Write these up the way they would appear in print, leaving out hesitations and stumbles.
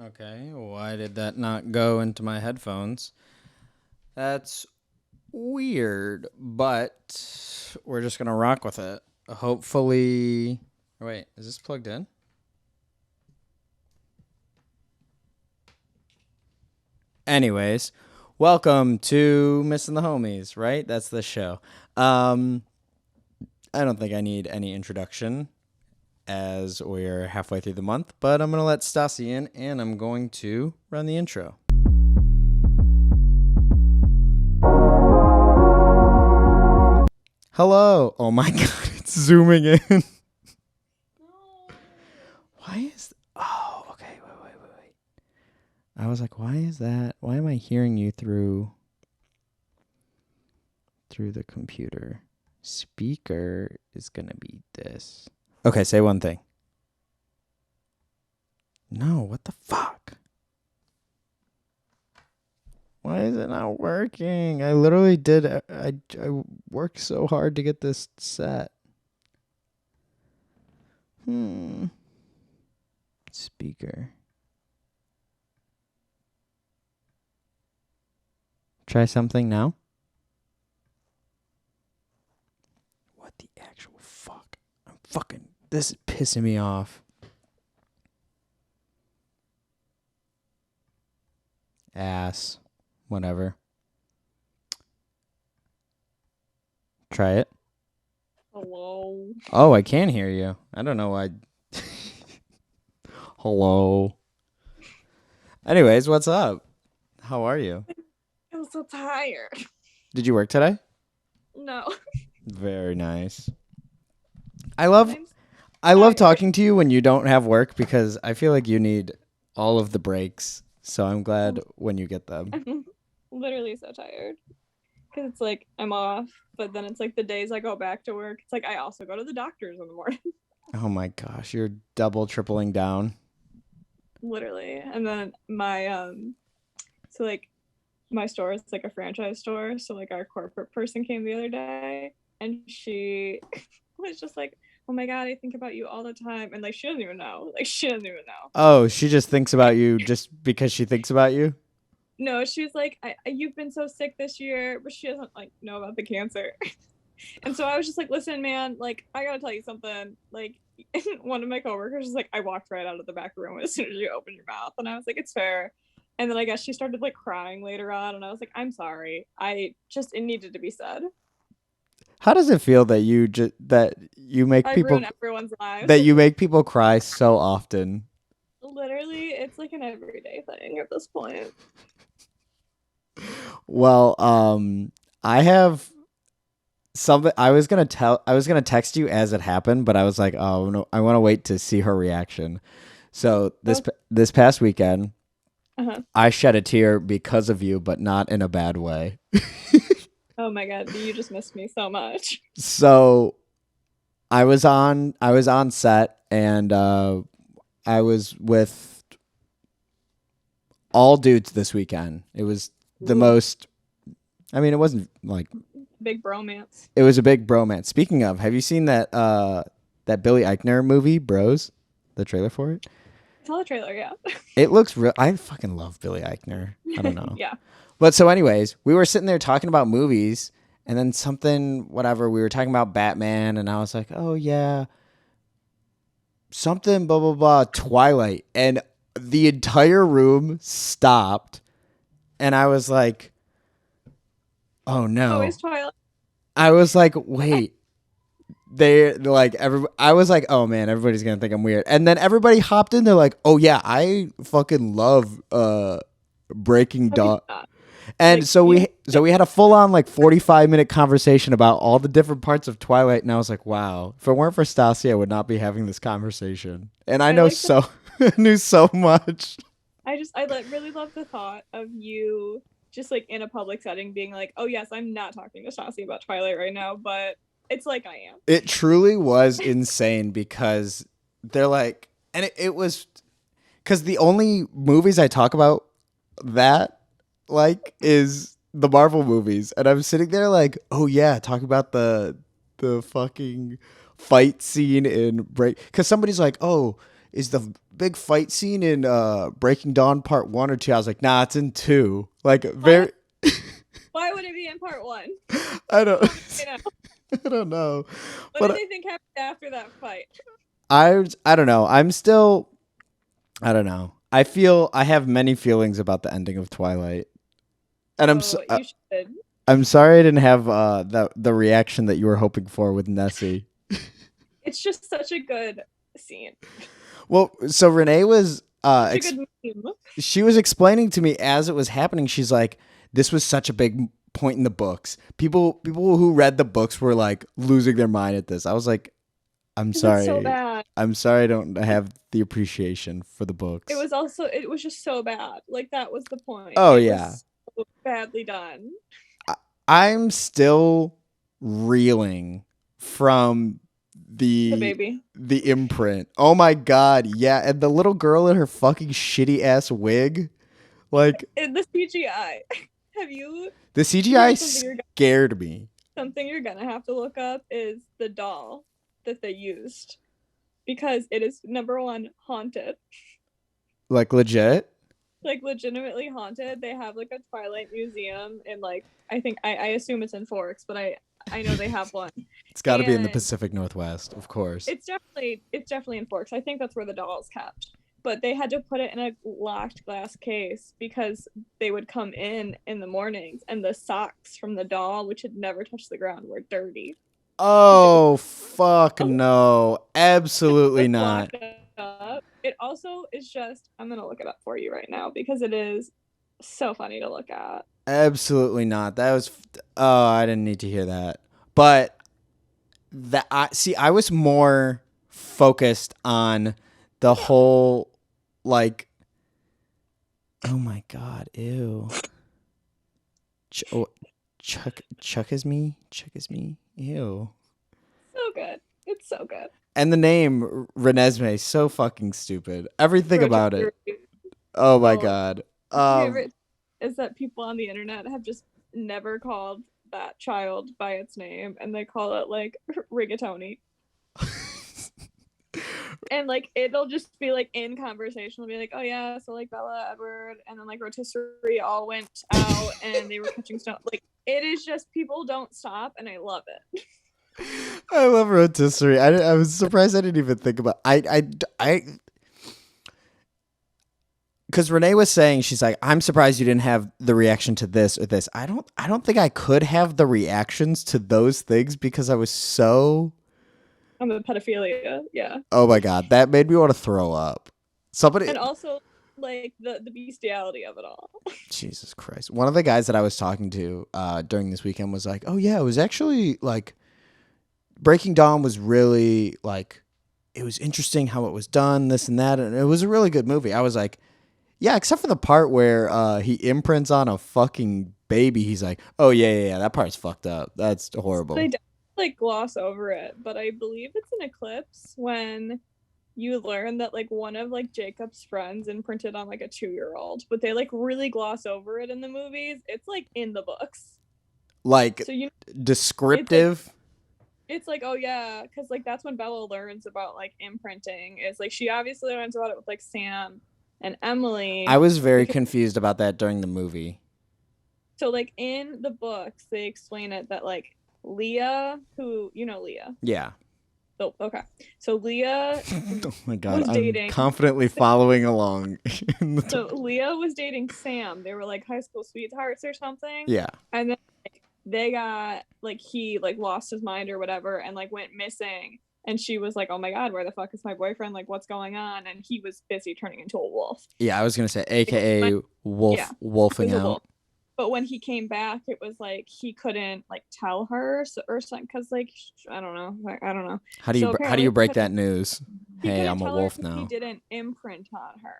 Okay, why did that not go into my headphones? That's weird, but we're just gonna rock with it. Hopefully. Wait, is this plugged in? Anyways, welcome to Missing the Homies, right? That's the show. I don't think I need any introduction as we're halfway through the month, but I'm going to let Stassie in and I'm going to run the intro. Hello. Oh my God, it's zooming in. Why is... Oh, okay, wait. I was like, why is that? Why am I hearing you through the computer? Speaker is going to be this. Okay, say one thing. No, what the fuck? Why is it not working? I literally did. I worked so hard to get this set. Speaker. Try something now. What the actual fuck? This is pissing me off. Ass. Whatever. Try it. Hello. Oh, I can hear you. I don't know why. Hello. Anyways, what's up? How are you? I'm so tired. Did you work today? No. Very nice. I love talking to you when you don't have work because I feel like you need all of the breaks. So I'm glad when you get them. I'm literally so tired. Because it's like I'm off, but then it's like the days I go back to work, it's like I also go to the doctor's in the morning. Oh my gosh, you're double, tripling down. Literally. And then my so like my store is like a franchise store. So like our corporate person came the other day and she was just like, oh my God, I think about you all the time. And like she doesn't even know. Oh, she just thinks about you just because she thinks about you? No, she was like, you've been so sick this year, but she doesn't like know about the cancer. And so I was just like, listen, man, like I gotta tell you something. Like one of my coworkers was like, I walked right out of the back room as soon as you opened your mouth, and I was like, it's fair. And then I guess she started like crying later on, and I was like, I'm sorry. It needed to be said. How does it feel that you make I people ruin everyone's lives. that you make people cry so often? Literally, it's like an everyday thing at this point. Well, I have something I was gonna text you as it happened, but I was like, oh no, I want to wait to see her reaction. So this past weekend, I shed a tear because of you, but not in a bad way. Oh my God, you just missed me so much. So I was on set and I was with all dudes this weekend. It was the most. I mean, it wasn't like big bromance. It was a big bromance. Speaking of, have you seen that Billy Eichner movie, Bros? The trailer for it? I saw the trailer, yeah. It looks real. I fucking love Billy Eichner. I don't know. Yeah. But so anyways, we were sitting there talking about movies and then whatever, we were talking about Batman and I was like, oh yeah, something, blah, blah, blah, Twilight. And the entire room stopped and I was like, oh no. Always Twilight. I was like, wait. I was like, oh man, everybody's gonna think I'm weird. And then everybody hopped in. They're like, oh yeah, I fucking love Breaking Dawn. And so we had a full on like 45-minute conversation about all the different parts of Twilight. And I was like, wow, if it weren't for Stassie, I would not be having this conversation. And I knew so much. I really love the thought of you just like in a public setting being like, oh yes, I'm not talking to Stassie about Twilight right now, but it's like I am. It truly was insane because they're like, and it was because the only movies I talk about that like is the Marvel movies, and I'm sitting there like, oh yeah, talking about the fucking fight scene in Break, because somebody's like, oh is the big fight scene in Breaking Dawn Part 1 or 2? I was like, nah, it's in 2. Like very. Why would it be in Part 1? I don't. I don't know. What do they think happened after that fight? I don't know. I'm still. I don't know. I feel I have many feelings about the ending of Twilight, and you should. I'm sorry I didn't have the reaction that you were hoping for with Nessie. It's just such a good scene. Well, so Renee was she was explaining to me as it was happening. She's like, "This was such a big point in the books. People who read the books were like losing their mind at this." I was like, "I'm sorry. So bad. I'm sorry I don't have the appreciation for the books." It was just so bad. Like that was the point. Oh it yeah. Was so badly done. I'm still reeling from the imprint. Oh my god, yeah, and the little girl in her fucking shitty ass wig, like in the CGI. Have you? The CGI scared me. Something you're gonna have to look up is the doll that they used, because it is number one haunted. Like legit. Like legitimately haunted. They have like a Twilight museum in like I assume it's in Forks, but I know they have one. It's got to be in the Pacific Northwest, of course. It's definitely in Forks. I think that's where the doll's kept. But they had to put it in a locked glass case because they would come in the mornings and the socks from the doll, which had never touched the ground, were dirty. Oh fuck no! Absolutely not. It also is just, I'm gonna look it up for you right now because it is so funny to look at. Absolutely not. That was I didn't need to hear that. But I was more focused on the whole like, oh my god, ew. Chuck is me, ew. So good. It's so good. And the name Renesmee, so fucking stupid. Everything about it. Oh my god. My favorite is that people on the internet have just never called that child by its name, and they call it like rigatoni. And like it'll just be like in conversation, it'll be like, oh yeah, so like Bella, Edward, and then like rotisserie all went out and they were catching stuff. Like it is just, people don't stop, and I love it. I love rotisserie. I was surprised I didn't even think about because Renee was saying, she's like, I'm surprised you didn't have the reaction to this or this. I don't think I could have the reactions to those things because I was so on the pedophilia. Yeah. Oh my god, that made me want to throw up. And also like the bestiality of it all. Jesus Christ. One of the guys that I was talking to during this weekend was like, oh yeah, it was actually like Breaking Dawn was really like, it was interesting how it was done, this and that, and it was a really good movie. I was like, yeah, except for the part where he imprints on a fucking baby. He's like, oh yeah, that part's fucked up. That's horrible. They like gloss over it, but I believe it's an Eclipse when you learn that like one of like Jacob's friends imprinted on like a 2-year-old, but they like really gloss over it in the movies. It's like in the books, like so descriptive. It's like, oh yeah, because like that's when Bella learns about like imprinting. It's like she obviously learns about it with like Sam and Emily. I was very confused about that during the movie. So like in the books, they explain it that like Leah, who you know Leah. Yeah. Oh, okay. So Leah oh my god, I'm confidently following along. So Leah was dating Sam. They were like high school sweethearts or something. Yeah. And then like, they got like he like lost his mind or whatever and like went missing. And she was like, oh my god, where the fuck is my boyfriend? Like, what's going on? And he was busy turning into a wolf. Yeah, I was gonna say, AKA wolfing out. But when he came back, it was like he couldn't like tell her or something because like I don't know. How do you break that news? Hey, I'm a wolf now. He didn't imprint on her.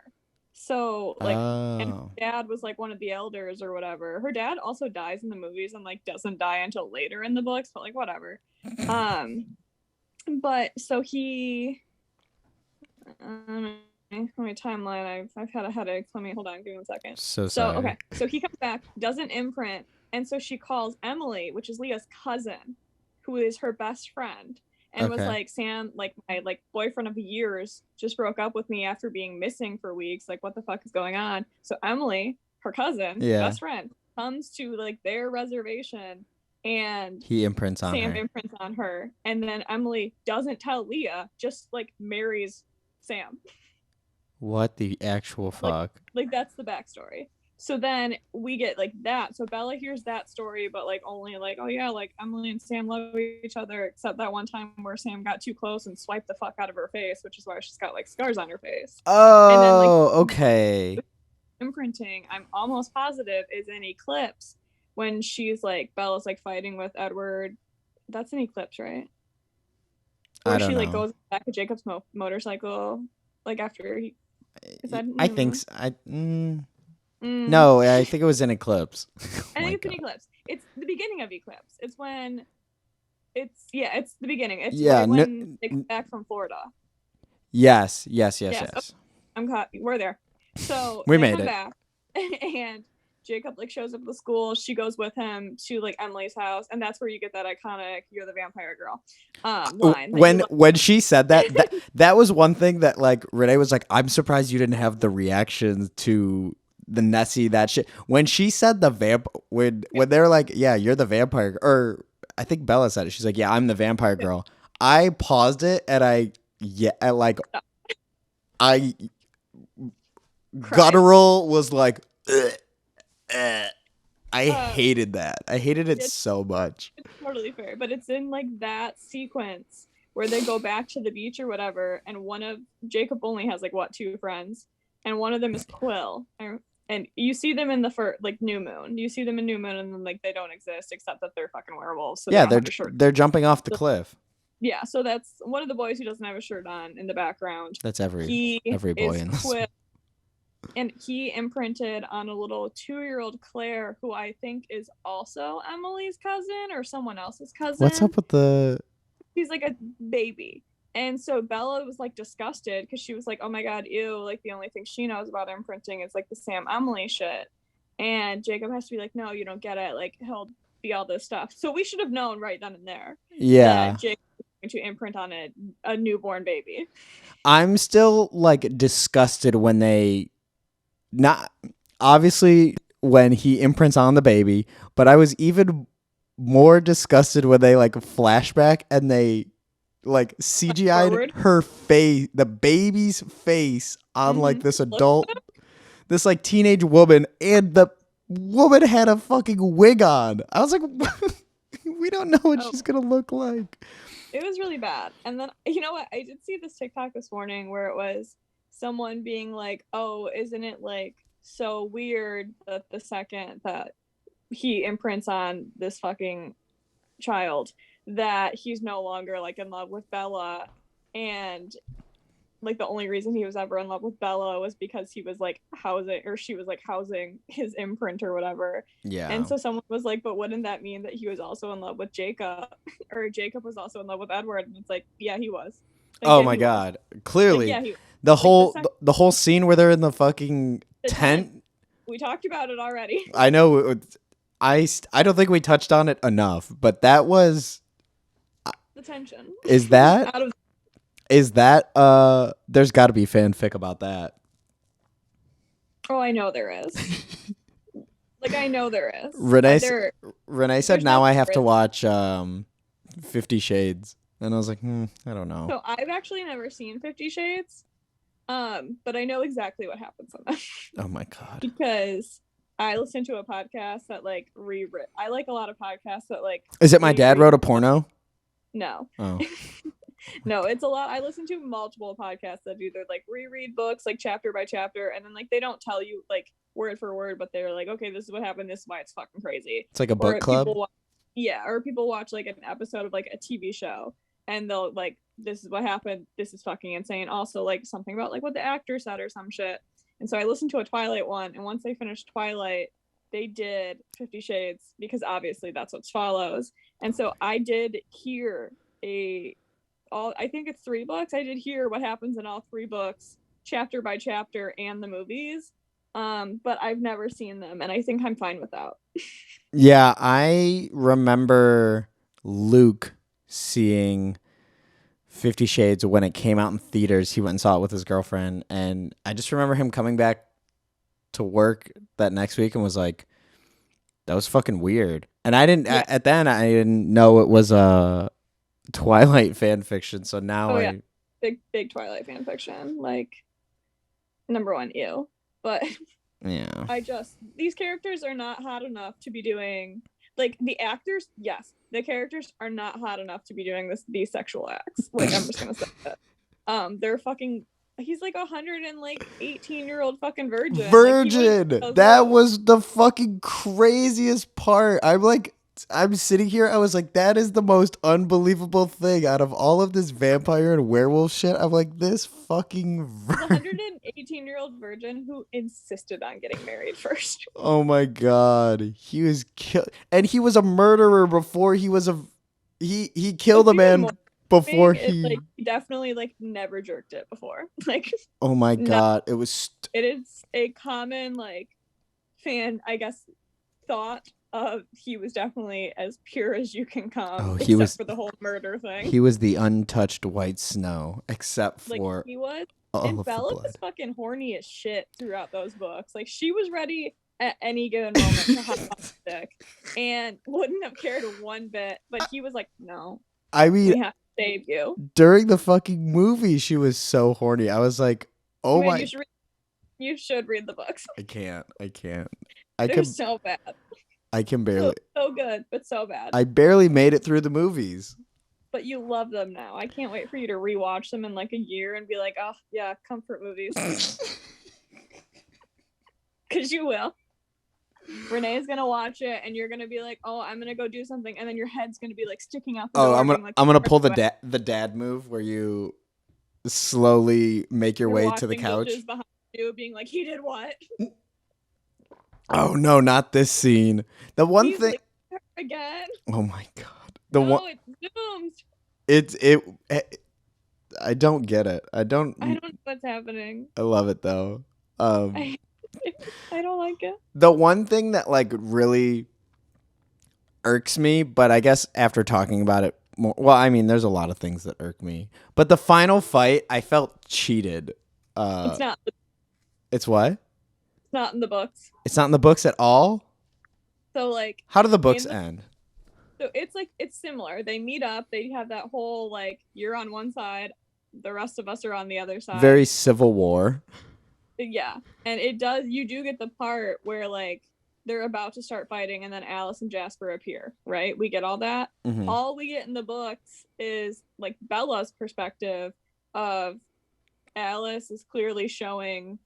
So like, and her dad was like one of the elders or whatever. Her dad also dies in the movies and like doesn't die until later in the books, but like whatever. But so he, my timeline. I've had a headache. Hold on, give me 1 second. So sorry. Okay, so he comes back, doesn't imprint, and so she calls Emily, which is Leah's cousin, who is her best friend, and was Okay. like, Sam, like my like boyfriend of years, just broke up with me after being missing for weeks. Like, what the fuck is going on? So Emily, her cousin, Yeah. best friend, comes to like their reservation, and He imprints on Sam her. imprints on her, and then Emily doesn't tell Leah, just like marries Sam. What the actual fuck? Like that's the backstory. So then we get like that. So Bella hears that story, but like only like, oh yeah, like Emily and Sam love each other, except that one time where Sam got too close and swiped the fuck out of her face, which is why she's got like scars on her face. And then like Oh, okay. imprinting, I'm almost positive, is in Eclipse when she's like Bella's like fighting with Edward. That's an Eclipse, right? Where I don't she like know. goes back to Jacob's motorcycle, like after he. Is that? I think Mm. no, I think it was in Eclipse. I think it's in Eclipse. It's the beginning of Eclipse. It's when it's the beginning. It's Yeah, right when they come back from Florida. Yes. Okay, I'm caught. We're there. So We they made come it. back, and Jacob like shows up at the school. She goes with him to like Emily's house, and that's where you get that iconic "You're the vampire girl" line. When she said that was one thing that like Renee was like, I'm surprised you didn't have the reaction to the Nessie that shit. When she said the when they're like, yeah, you're the vampire, or I think Bella said it. She's like, yeah, I'm the vampire girl. I paused it and I guttural was like, ugh, ugh. I hated that. I hated it so much. It's totally fair, but it's in like that sequence where they go back to the beach or whatever, and one of Jacob only has like what, 2 friends, and one of them is Quill, and you see them in the like new moon. You see them in new moon, and then like they don't exist except that they're fucking werewolves. So yeah, they're jumping off the cliff. Yeah, so that's one of the boys who doesn't have a shirt on in the background. That's every boy in this. Quill. And he imprinted on a little 2-year-old Claire, who I think is also Emily's cousin or someone else's cousin. What's up with the... He's like a baby. And so Bella was like disgusted because she was like, oh my God, ew. Like the only thing she knows about imprinting is like the Sam Emily shit. And Jacob has to be like, no, you don't get it. Like he'll be all this stuff. So we should have known right then and there. Yeah. That Jacob was going to imprint on a newborn baby. I'm still like disgusted when they... Not obviously when he imprints on the baby, but I was even more disgusted when they like flashback and they like CGI'd her face, the baby's face on like this adult, this like teenage woman, and the woman had a fucking wig on. I was like, we don't know what she's gonna look like. It was really bad. And then, you know what? I did see this TikTok this morning where it was someone being like, oh, isn't it like so weird that the second that he imprints on this fucking child that he's no longer like in love with Bella, and like the only reason he was ever in love with Bella was because he was like housing, or she was like housing his imprint or whatever. Yeah. And so someone was like, but wouldn't that mean that he was also in love with Jacob, or Jacob was also in love with Edward? And it's like, yeah, he was. Like, oh my God. Clearly. Like, the whole scene where they're in the fucking tent. We talked about it already. I know. I don't think we touched on it enough, but that was the tension. Is that there's got to be fanfic about that. Oh, I know there is. Like I know there is. Renee said now I have to watch 50 Shades, and I was like, I don't know. So I've actually never seen 50 Shades. But I know exactly what happens in them. Oh my God. Because I listen to a podcast that like I like a lot of podcasts that like. Is it My Dad Wrote a Porno? No. Oh. No, it's a lot. I listen to multiple podcasts that do their like reread books like chapter by chapter, and then like they don't tell you like word for word, but they're like, okay, this is what happened, this is why it's fucking crazy. It's like a book club. Or people watch like an episode of like a TV show, and they'll like, this is what happened, this is fucking insane. Also like something about like what the actor said or some shit. And so I listened to a Twilight one, and once they finished Twilight, they did 50 Shades, because obviously that's what follows. And so I did hear I think it's 3 books. I did hear what happens in all 3 books, chapter by chapter, and the movies. But I've never seen them, and I think I'm fine with that. Yeah, I remember Luke seeing 50 Shades when it came out in theaters. He went and saw it with his girlfriend, and I just remember him coming back to work that next week and was like, that was fucking weird. And I didn't at then I didn't know it was a Twilight fan fiction, so now big Twilight fan fiction, like number one, ew. But yeah, these characters are not hot enough to be doing, like, the actors, yes, the characters are not hot enough to be doing these sexual acts. Like, I'm just gonna say that. They're fucking, he's like 118-year-old fucking virgin. Like, that was the fucking craziest part. I'm sitting here, I was like, that is the most unbelievable thing out of all of this vampire and werewolf shit. I'm like, this fucking 118-year-old virgin who insisted on getting married first. Oh my god. He was and he was a murderer before he was he killed a man before he definitely like never jerked it before. Like, oh my god, it is a common like fan, I guess, thought of he was definitely as pure as you can come. Except for the whole murder thing. He was the untouched white snow, except for like he was. And Bella was fucking horny as shit throughout those books. Like, she was ready at any given moment to hop on the dick and wouldn't have cared one bit. But he was like, no. I mean, we have to save you. During the fucking movie, she was so horny. I was like, oh my. You should read the books. I can't. They're so bad. I can barely. So good, but so bad. I barely made it through the movies. But you love them now. I can't wait for you to rewatch them in like a year and be like, oh, yeah, comfort movies. Because you will. Renee's going to watch it and you're going to be like, oh, I'm going to go do something. And then your head's going to be like sticking out the door. I'm going to pull the dad move where you slowly make your way to the couch. Behind you being like, he did what? Oh, no, not this scene. The one thing. Again. Oh, my God. It's doomed. I don't get it. I don't know what's happening. I love it though. I don't like it. The one thing that like really irks me, but I guess after talking about it more, well, I mean, there's a lot of things that irk me, but the final fight, I felt cheated. It's not. It's what? It's not in the books. It's not in the books at all? So like, how do the books end? So it's similar. They meet up. They have that whole like, you're on one side, the rest of us are on the other side. Very Civil War. Yeah, and you do get the part where like they're about to start fighting, and then Alice and Jasper appear. Right? We get all that. Mm-hmm. All we get in the books is like Bella's perspective of Alice is clearly showing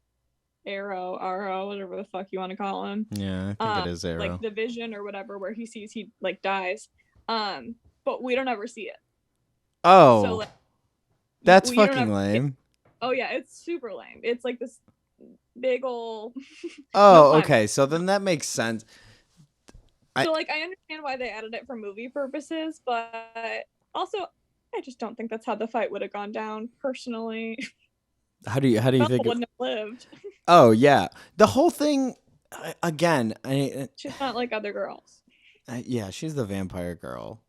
Arrow, whatever the fuck you want to call him. Yeah, I think it is Arrow. Like the vision or whatever, where he sees he like dies. But we don't ever see it. Oh, so, like, that's fucking lame. Oh yeah, it's super lame. It's like this big ol'. Oh, okay. So then that makes sense. So like, I understand why they added it for movie purposes, but also I just don't think that's how the fight would have gone down. Personally. How do you think? Wouldn't have lived. Oh yeah, the whole thing. Again, she's not like other girls. Yeah, she's the vampire girl,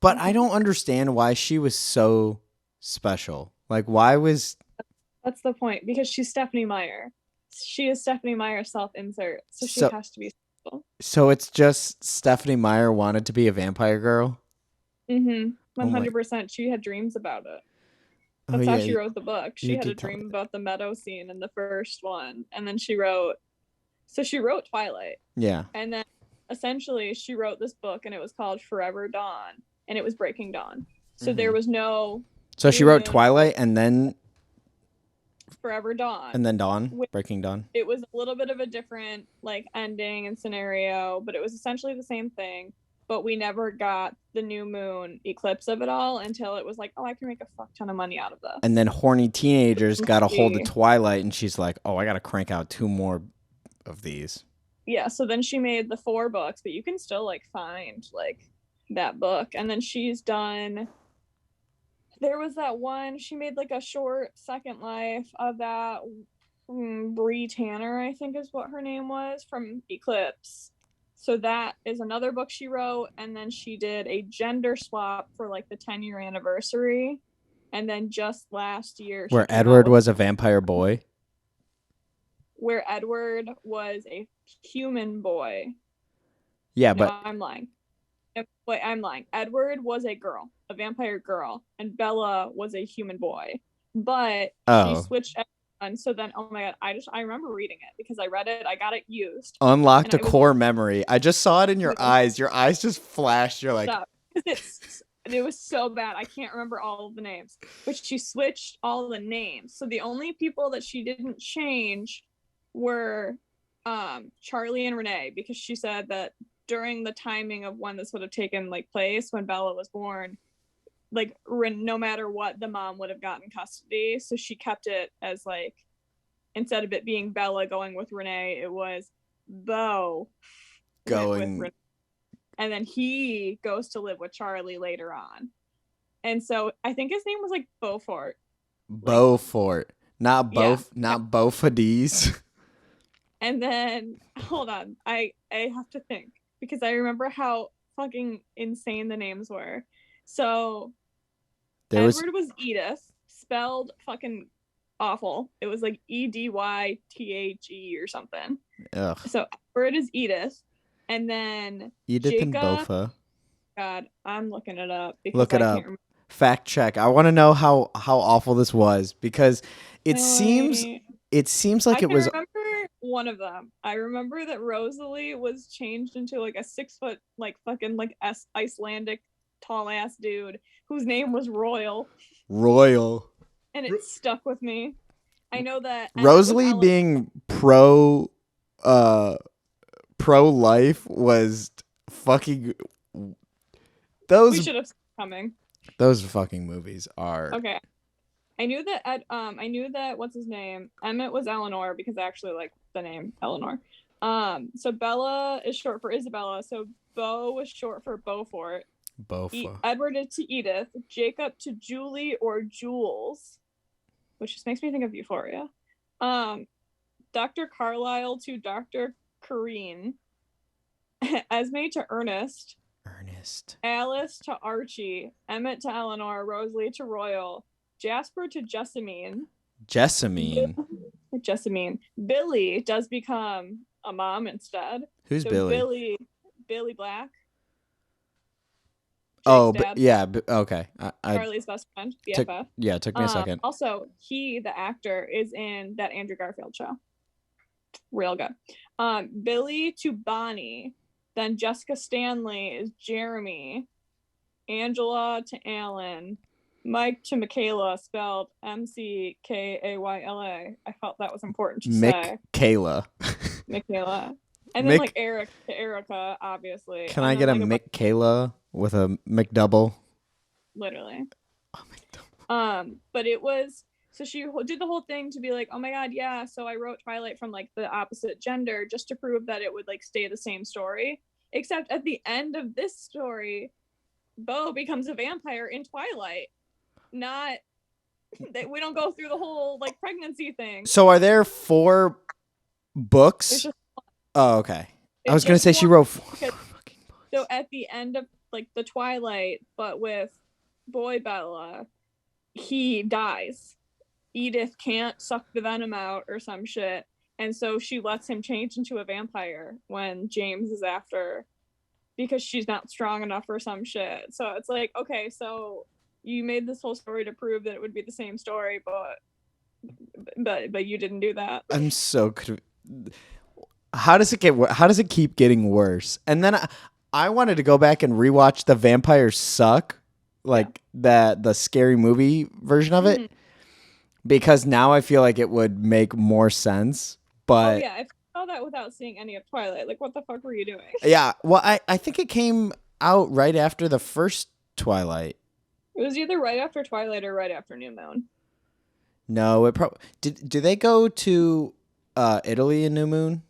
but I don't understand why she was so special. Like, why was? That's the point, because she's Stephenie Meyer. She is Stephenie Meyer self-insert, so she has to be special. So it's just Stephenie Meyer wanted to be a vampire girl. 100%. She had dreams about it. That's how she wrote the book. She had a dream about the meadow scene in the first one. And then she wrote Twilight. Yeah. And then essentially she wrote this book, and it was called Forever Dawn, and it was Breaking Dawn. So there was no. So she wrote Twilight and then Forever Dawn. And then Breaking Dawn. It was a little bit of a different like ending and scenario, but it was essentially the same thing. But we never got the new moon eclipse of it all until it was like, oh, I can make a fuck ton of money out of this. And then horny teenagers got a hold of Twilight, and she's like, oh, I got to crank out 2 more of these. Yeah, so then she made the 4 books, but you can still like find like that book. And then she's done. There was that one, she made like a short second life of that Bree Tanner, I think is what her name was, from Eclipse. So that is another book she wrote, and then she did a gender swap for like the 10-year anniversary And then just last year, she Where came out Edward with was a vampire boy. where Edward was a human boy. Yeah, No, but I'm lying. Wait, I'm lying. Edward was a girl, a vampire girl, and Bella was a human boy. But she oh, switched everyone. So then, oh my god, I remember reading it because I read it. I got it used, unlocked and a I was core memory. I just saw it in your like, eyes. Your eyes just flashed. You're like, stop, because it was so bad. I can't remember all of the names, but she switched all the names. So the only people that she didn't change were Charlie and Renee, because she said that during the timing of when this would have taken like place when Bella was born, like no matter what, the mom would have gotten custody. So she kept it as like, instead of it being Bella going with Renee, it was Beau going with Renee. And then he goes to live with Charlie later on. And so I think his name was like Beaufort. Beaufort, not Yeah. not Beaufadese. And then hold on, I have to think, because I remember how fucking insane the names were. So Edward was Edith, spelled fucking awful. It was like Edythe or something. Ugh. So Edward is Edith, and then Edith Jacob, and Bofa. God, I'm looking it up because Look it I up. can't remember. Fact check. I want to know how awful this was, because it seems like it was. I remember one of them. I remember that Rosalie was changed into like a 6 foot like fucking like Icelandic tall ass dude whose name was Royal. And it stuck with me. I know that Rosalie being pro life was fucking. Those we should have seen coming. Those fucking movies are okay. I knew that what's his name? Emmett was Eleanor, because I actually like the name Eleanor. So Bella is short for Isabella. So Beau was short for Beaufort. Edward to Edith. Jacob to Julie or Jules, which just makes me think of Euphoria. Dr. Carlisle to Dr. Corrine. Esme to Ernest. Alice to Archie. Emmett to Eleanor. Rosalie to Royal. Jasper to Jessamine. Billy does become a mom instead. Who's Billy? Billy Black. Okay. Charlie's best friend, BFF. Took me a second. Also, the actor, is in that Andrew Garfield show. Real good. Billy to Bonnie. Then Jessica Stanley is Jeremy. Angela to Alan. Mike to Michaela, spelled Mckayla. I felt that was important to say. Michaela. And then like Eric to Erica, obviously. Can I get a Michaela with a McDouble? Literally. But it was, so she did the whole thing to be like, oh my god, yeah, so I wrote Twilight from like the opposite gender just to prove that it would like stay the same story. Except at the end of this story, Beau becomes a vampire in Twilight. Not that we don't go through the whole like pregnancy thing. So are there 4 books? Oh, okay. I was gonna say she wrote 4 fucking books. So at the end of like the Twilight, but with boy Bella, he dies. Edith can't suck the venom out or some shit, and so she lets him change into a vampire when James is after, because she's not strong enough or some shit. So it's like, okay, so you made this whole story to prove that it would be the same story, but you didn't do that. I'm so how does it keep getting worse? And then I wanted to go back and rewatch The Vampires Suck, like the scary movie version of it, because now I feel like it would make more sense. But if you saw that without seeing any of Twilight, like what the fuck were you doing? Yeah, well, I think it came out right after the first Twilight. It was either right after Twilight or right after New Moon. No, it probably do they go to Italy in New Moon,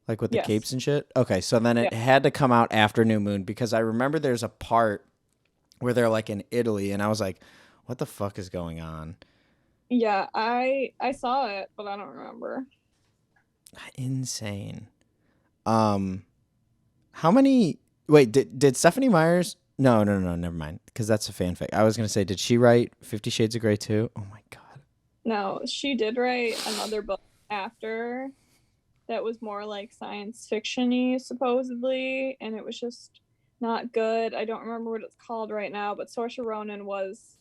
like with the capes and shit? Okay, so then it had to come out after New Moon, because I remember there's a part where they're like in Italy, and I was like, what the fuck is going on? Yeah, I saw it, but I don't remember. Insane. How many? Wait, did Stephanie Meyer's No, no, no, never mind. Because that's a fanfic. I was gonna say, did she write 50 Shades of Grey too? Oh my god. No, she did write another book after that was more like science fiction-y supposedly, and it was just not good. I don't remember what it's called right now, but Saoirse Ronan was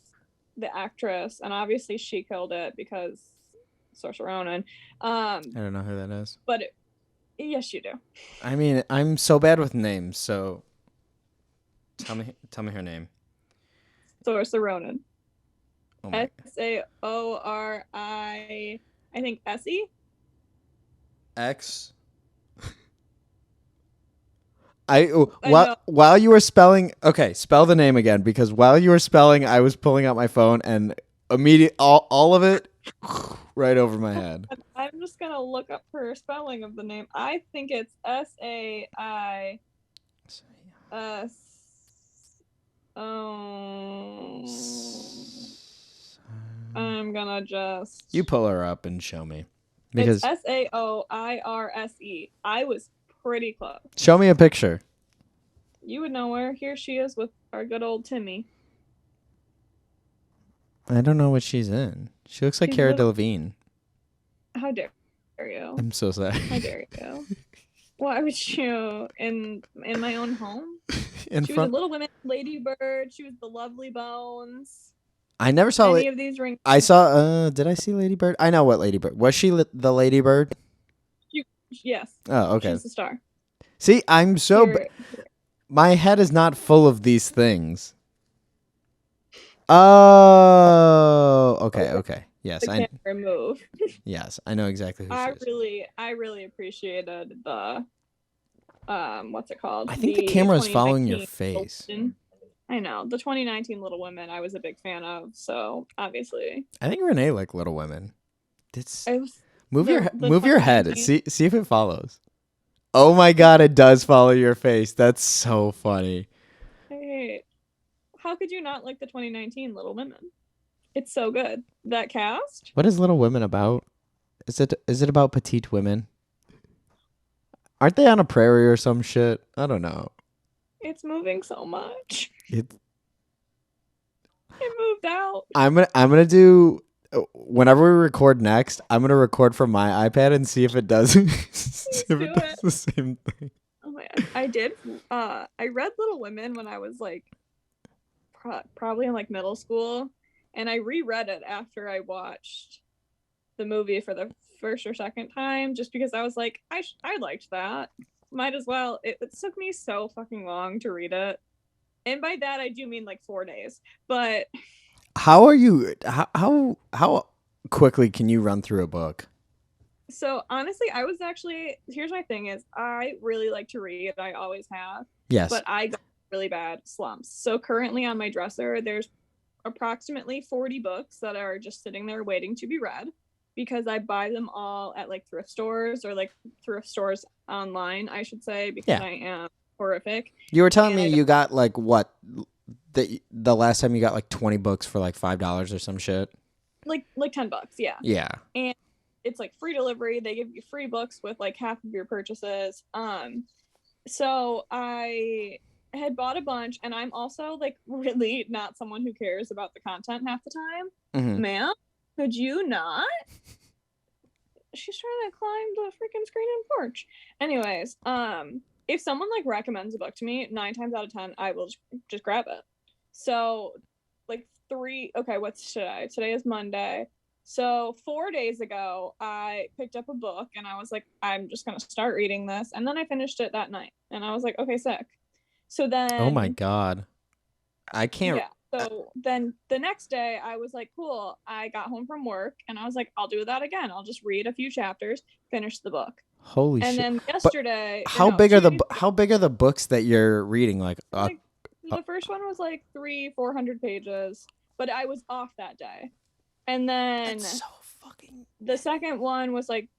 the actress, and obviously she killed it because Saoirse Ronan. I don't know who that is. But yes, you do. I mean, I'm so bad with names, so tell me her name. Saoirse Ronan. Oh my. Saori. I think Essie. X. know. While you were spelling, okay, spell the name again, because while you were spelling, I was pulling out my phone and all of it right over my head. I'm just gonna look up her spelling of the name. I think it's Sai. I'm gonna just. You pull her up and show me. Because it's Saoirse. I was pretty close. Show me a picture. You would know her. Here she is with our good old Timmy. I don't know what she's in. She looks like Cara Delevingne. How dare you? I'm so sorry. How dare you? Why would you in my own home? She was Little Women, Lady Bird. She was the Lovely Bones. I never saw any of these rings. I saw. Did I see Lady Bird? I know what Lady Bird was. She the Lady Bird? Yes. Oh, okay. She's the star. See, I'm so. My head is not full of these things. Oh, okay. Yes, I can't remove. Yes, I know exactly who she is. I really appreciated the what's it called? I think the camera is following your face. I know. The 2019 Little Women I was a big fan of, so obviously. I think Renee liked Little Women. Move your head. See if it follows. Oh my god, it does follow your face. That's so funny. Hey, how could you not like the 2019 Little Women? It's so good. That cast? What is Little Women about? Is it about petite women? Aren't they on a prairie or some shit? I don't know. It's moving so much. It moved out. I'm gonna do whenever we record next. I'm gonna record from my iPad and see if it does. See if it does the same thing. Oh my god, I did. I read Little Women when I was like probably in like middle school, and I reread it after I watched the movie for the first or second time, just because I was like, I liked that. Might as well. It took me so fucking long to read it. And by that, I do mean like 4 days. But how are you? How quickly can you run through a book? So honestly, I was actually, here's my thing is I really like to read. I always have. Yes. But I got really bad slumps. So currently on my dresser, there's approximately 40 books that are just sitting there waiting to be read, because I buy them all at like thrift stores, or like thrift stores online, I should say, because I am horrific. You were telling me you got like what the last time you got like 20 books for like $5 or some shit. Like $10, yeah. Yeah. And it's like free delivery. They give you free books with like half of your purchases. So I had bought a bunch, and I'm also like really not someone who cares about the content half the time. Mm-hmm. Ma'am, could you not? She's trying to climb the freaking screen and porch. Anyways, if someone like recommends a book to me, 9 times out of 10, I will just grab it. So like what's today? Today is Monday. So 4 days ago, I picked up a book and I was like, I'm just going to start reading this. And then I finished it that night. And I was like, okay, sick. So then... Oh my God. I can't... Yeah. So then the next day I was like, cool. I got home from work and I was like, I'll do that again. I'll just read a few chapters, finish the book. Holy shit. And then yesterday... How big are the books that you're reading? The first one was like 300-400 pages, but I was off that day. And then the second one was like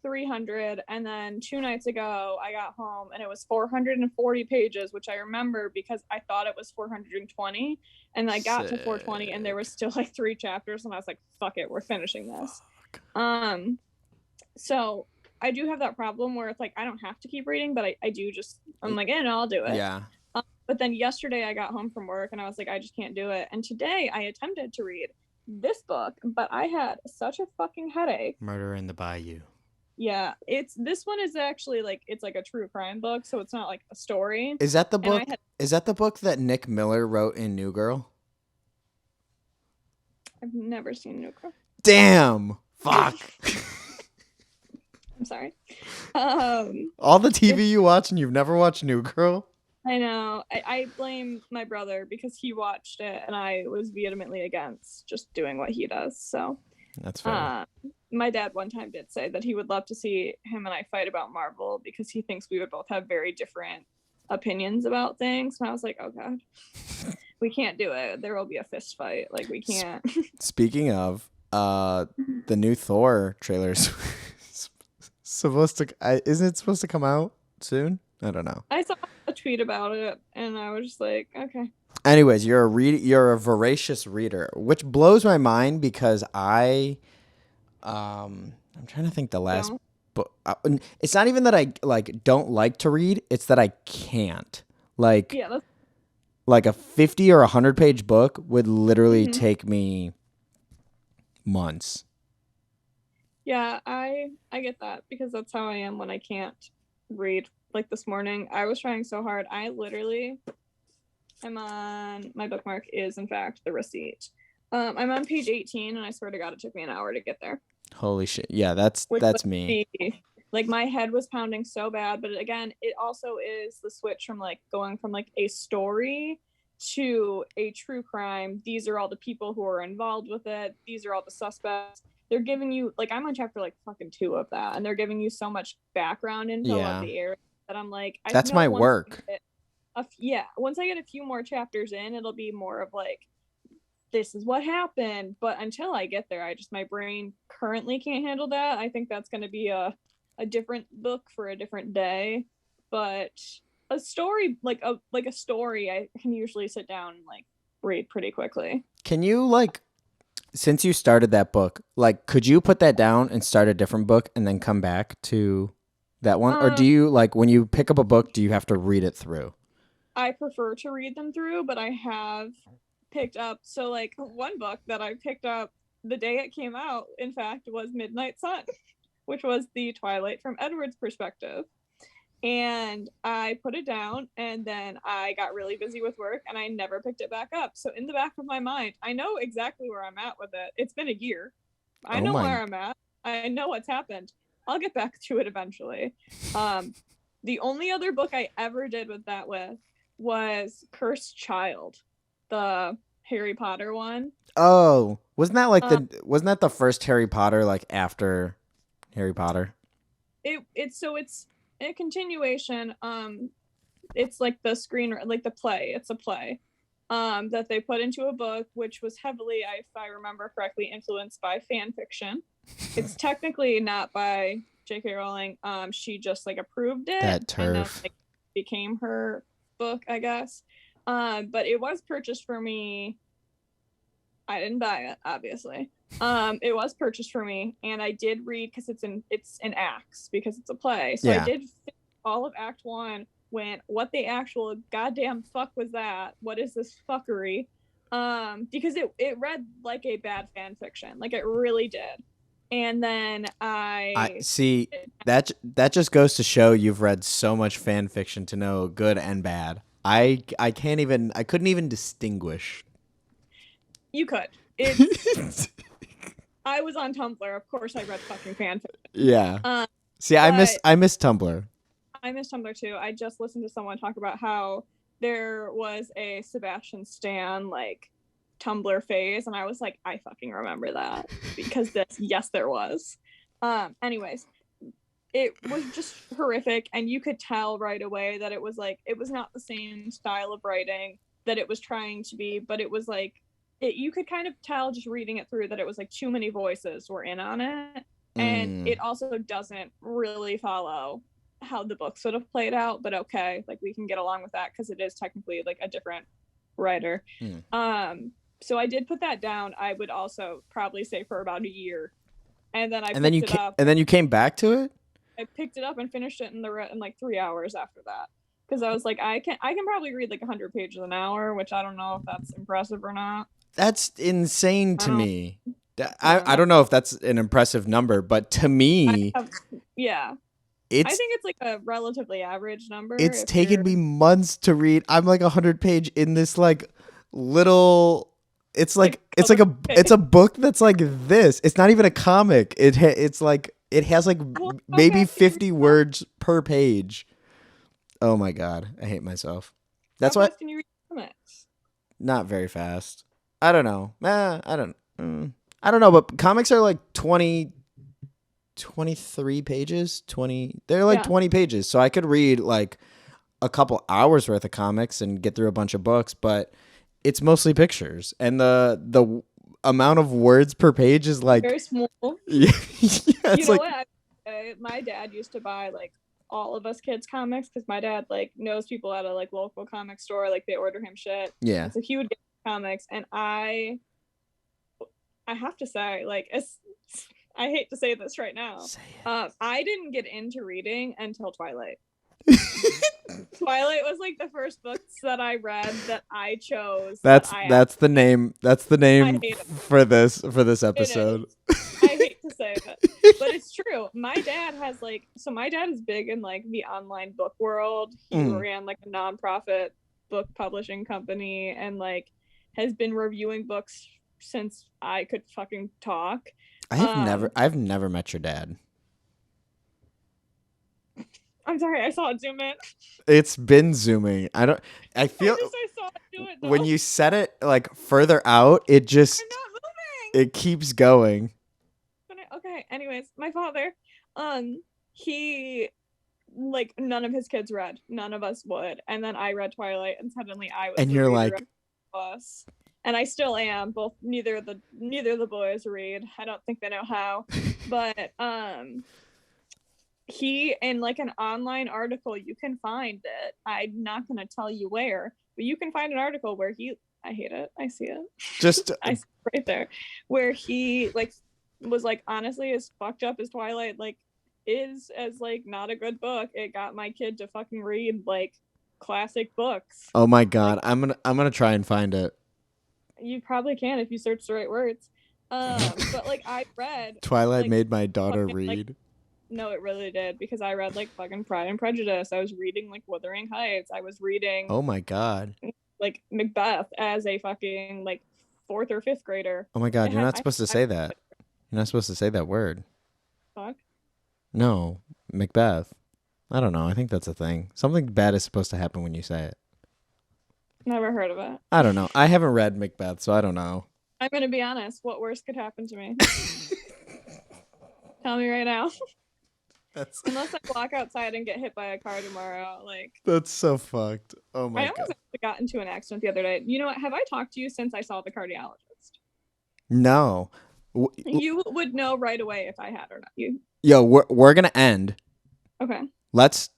300, and then 2 nights ago I got home and it was 440 pages, which I remember because I thought it was 420, and I got to 420 and there was still like 3 chapters, and I was like, fuck it, we're finishing this. So I do have that problem where it's like I don't have to keep reading, but I do just, I'm like, I'll do it. Yeah. But then yesterday I got home from work and I was like, I just can't do it. And today I attempted to read this book, but I had such a fucking headache. Murder in the Bayou. Yeah, this one is actually like it's like a true crime book, so it's not like a story. Is that the book? Is that the book that Nick Miller wrote in New Girl? I've never seen New Girl. Damn. Fuck. I'm sorry. All the TV you watch and you've never watched New Girl? I know. I blame my brother because he watched it and I was vehemently against just doing what he does. So that's fair. My dad one time did say that he would love to see him and I fight about Marvel because he thinks we would both have very different opinions about things. And I was like, oh God, we can't do it. There will be a fist fight. Like we can't. Speaking of, the new Thor trailer's supposed to, isn't it supposed to come out soon? I don't know. I saw a tweet about it and I was just like, okay. Anyways, you're a voracious reader, which blows my mind because I'm trying to think the last book. It's not even that I like don't like to read, it's that I can't. Like like a 50 or 100 page book would literally take me months. Yeah, I get that because that's how I am when I can't read. Like this morning, I was trying so hard. I literally am on my bookmark is in fact the receipt. I'm on page 18 and I swear to God it took me an hour to get there. Holy shit. Yeah, that's me. Like my head was pounding so bad, but again, it also is the switch from like going from like a story to a true crime. These are all the people who are involved with it. These are all the suspects. They're giving you like I'm on chapter like fucking 2 of that, and they're giving you so much background info of the area that I'm like, that's my work. Once I get a few more chapters in, it'll be more of like, this is what happened. But until I get there, my brain currently can't handle that. I think that's going to be a different book for a different day. But a story, like a story, I can usually sit down and like read pretty quickly. Can you like, since you started that book, like, could you put that down and start a different book and then come back to that one? Or do you, like, when you pick up a book, do you have to read it through? I prefer to read them through, but I have picked up, so like one book that I picked up the day it came out, in fact, was Midnight Sun, which was the Twilight from Edward's perspective. And I put it down and then I got really busy with work and I never picked it back up. So in the back of my mind, I know exactly where I'm at with it. It's been a year. I know where I'm at. I know what's happened. I'll get back to it eventually. The only other book I ever did with that was Cursed Child, the Harry Potter one. Oh, wasn't that the first Harry Potter, like after Harry Potter? It's a continuation. It's like the play. It's a play that they put into a book, which was heavily, if I remember correctly, influenced by fan fiction. It's technically not by J.K. Rowling. She just like approved it. That turf. And then, like, became her book, I guess. But it was purchased for me. I didn't buy it, obviously. It was purchased for me, and I did read because it's in acts because it's a play. So I did finish all of Act 1. Went, what the actual goddamn fuck was that? What is this fuckery? Because it read like a bad fan fiction, like it really did. And then I see that just goes to show you've read so much fan fiction to know good and bad. I couldn't even distinguish. You could. I was on Tumblr. Of course, I read fucking fan fiction. Yeah. See, I miss Tumblr. I miss Tumblr too. I just listened to someone talk about how there was a Sebastian Stan like Tumblr phase, and I was like, I fucking remember that because yes, there was. Anyways, it was just horrific, and you could tell right away that it was not the same style of writing that it was trying to be, but it was like you could kind of tell just reading it through that it was like too many voices were in on it, and it also doesn't really follow how the books would have played out, but okay, like we can get along with that because it is technically like a different writer. So I did put that down. I would also probably say for about a year, and then picked it up. And then you came back to it. I picked it up and finished it in like 3 hours after that. because I was like, I can probably read like 100 pages an hour, which I don't know if that's impressive or not. That's insane to me. I know. don't know if that's an impressive number, but to me, yeah. I think it's like a relatively average number. It's taken me months to read. I'm like 100-page in this like little. It's like it's a book that's like this. It's not even a comic. It's like it has like maybe 50 words per page. Oh my god, I hate myself. That's why. How fast can you read comics? Not very fast. I don't know. I don't know. But comics are like 23 pages. They're like 20 pages. So I could read like a couple hours worth of comics and get through a bunch of books, but it's mostly pictures, and the amount of words per page is like very small. Yeah, you know what? My dad used to buy like all of us kids comics because my dad like knows people at a like local comic store, like they order him shit. Yeah. So he would get comics, and I have to say, like, I hate to say this right now. I didn't get into reading until Twilight. Twilight was like the first books that I read that I chose. That's the name. That's the name for this episode. I hate to say it, but it's true. My dad has like, so my dad is big in like the online book world. He ran like a nonprofit book publishing company and like has been reviewing books since I could fucking talk. I've never met your dad. I'm sorry, I saw it zoom in. It's been zooming. I feel I saw it do it, when you set it like further out, it just I'm not moving. It keeps going. Okay, anyways, my father, he like none of his kids read. None of us would. And then I read Twilight and suddenly I was and you're like us. And I still am. Both neither of the boys read. I don't think they know how. But he, in like an online article, you can find it. I'm not gonna tell you where, but you can find an article where I hate it. I see it. Just I see it right there. Where he like was like, honestly, as fucked up as Twilight like is as like not a good book, it got my kid to fucking read like classic books. Oh my god. Like, I'm gonna try and find it. You probably can if you search the right words. But like I read Twilight like, made my daughter fucking, read. Like, no, it really did, because I read like fucking Pride and Prejudice. I was reading like Wuthering Heights. I was reading Oh my god. Like Macbeth as a fucking like 4th or 5th grader. Oh my god, you're not supposed to say that. You're not supposed to say that word. Fuck? No, Macbeth. I don't know. I think that's a thing. Something bad is supposed to happen when you say it. Never heard of it. I don't know. I haven't read Macbeth, so I don't know. I'm going to be honest. What worse could happen to me? Tell me right now. Unless I walk outside and get hit by a car tomorrow, like that's so fucked. Oh my god! I almost got into an accident the other day. You know what? Have I talked to you since I saw the cardiologist? No. You would know right away if I had or not. Yo, we're gonna end. Okay. Let's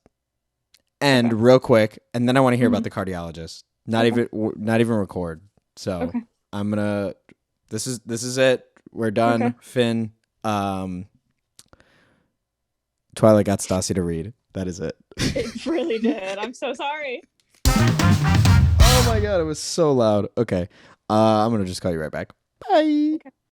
end real quick, and then I want to hear about the cardiologist. Not even record. So I'm gonna. This is it. We're done. Okay. Finn. Twilight got Stassie to read. That is it. It really did. I'm so sorry. Oh my god, it was so loud. Okay. I'm gonna just call you right back. Bye. Okay.